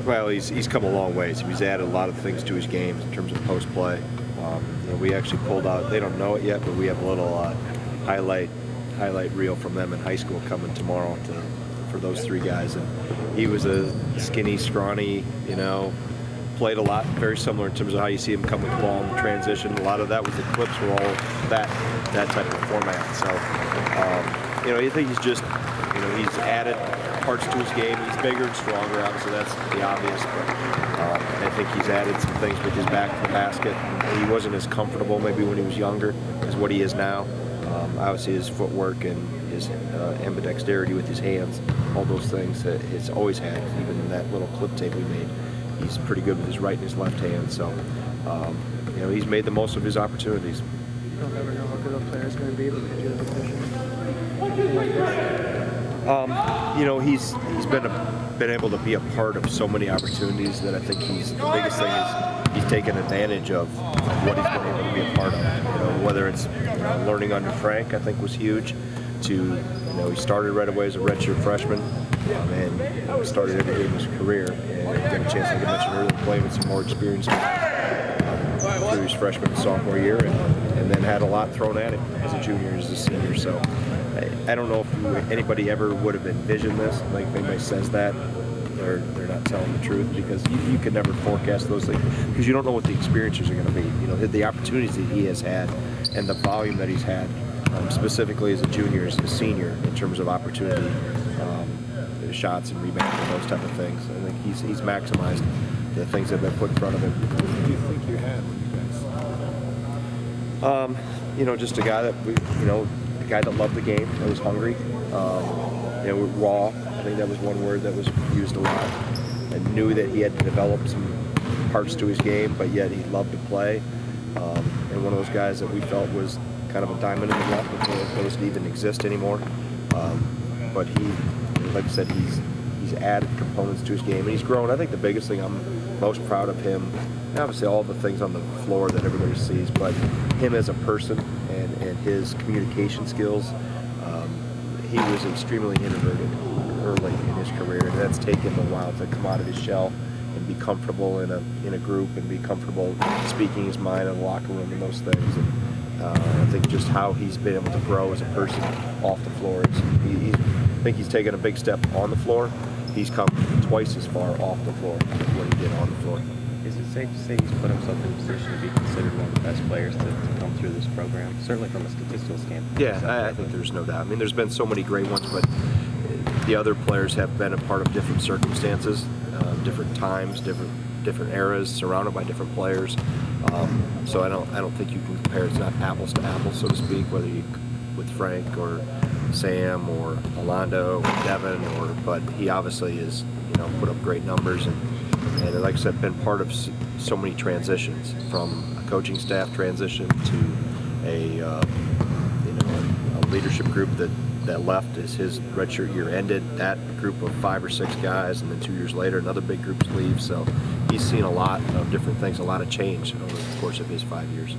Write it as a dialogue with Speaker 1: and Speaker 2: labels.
Speaker 1: Well, he's come a long ways. He's added a lot of things to his game in terms of post play. We actually pulled out. They don't know it yet, but we have a little highlight reel from them in high school coming tomorrow for those three guys. And he was a skinny, scrawny, played a lot, very similar in terms of how you see him come with the ball in transition. A lot of that was the clips were all that type of format. So, I think he's just, he's added parts to his game. He's bigger and stronger, obviously that's the obvious, but I think he's added some things with his back to the basket. He wasn't as comfortable maybe when he was younger as what he is now. Obviously his footwork and his ambidexterity with his hands, all those things that he's always had, even in that little clip tape we made. He's pretty good with his right and his left hand, so he's made the most of his opportunities.
Speaker 2: You don't ever know how good a player is going to be because you're in a position.
Speaker 1: He's been able to be a part of so many opportunities that I think the biggest thing is he's taken advantage of what he's been able to be a part of. Whether it's learning under Frank, I think was huge. He started right away as a redshirt freshman and started every game of his career and got a chance, like I mentioned earlier, playing with some more experienced through his freshman and sophomore year, and then had a lot thrown at him as a junior, as a senior. So I don't know if anybody ever would have envisioned this. Like if anybody says that, they're not telling the truth, because you could never forecast those things because you don't know what the experiences are going to be. The opportunities that he has had and the volume that he's had, specifically as a junior, as a senior, in terms of opportunity, shots and rebounds and those type of things. I think he's maximized the things that have been put in front of him.
Speaker 3: What do you think you had when you guys?
Speaker 1: Just a guy that a guy that loved the game, that was hungry. Raw. I think that was one word that was used a lot. And knew that he had to develop some parts to his game, but yet he loved to play. And one of those guys that we felt was kind of a diamond in the rough before those didn't even exist anymore. But he, like I said, he's added components to his game, and he's grown. I think the biggest thing I'm most proud of him, and obviously all the things on the floor that everybody sees, but him as a person and his communication skills. He was extremely introverted early in his career, and that's taken him a while to come out of his shell and be comfortable in a group and be comfortable speaking his mind in the locker room and those things. And I think just how he's been able to grow as a person off the floor. I think he's taken a big step on the floor. He's come twice as far off the floor as what he did on the floor.
Speaker 4: Is it safe to say he's put himself in a position to be considered one of the best players to come through this program, certainly from a statistical standpoint?
Speaker 1: Yeah, I think there's no doubt. I mean, there's been so many great ones, but the other players have been a part of different circumstances, different times, different eras, surrounded by different players. So I don't think you can compare. It's not apples to apples, so to speak, whether you with Frank or Sam or Alando or Devin, but he obviously has put up great numbers and like I said, been part of so many transitions, from a coaching staff transition to a leadership group that left as his redshirt year ended. That group of 5 or 6 guys, and then 2 years later, another big group leaves. So he's seen a lot of different things, a lot of change over the course of his 5 years.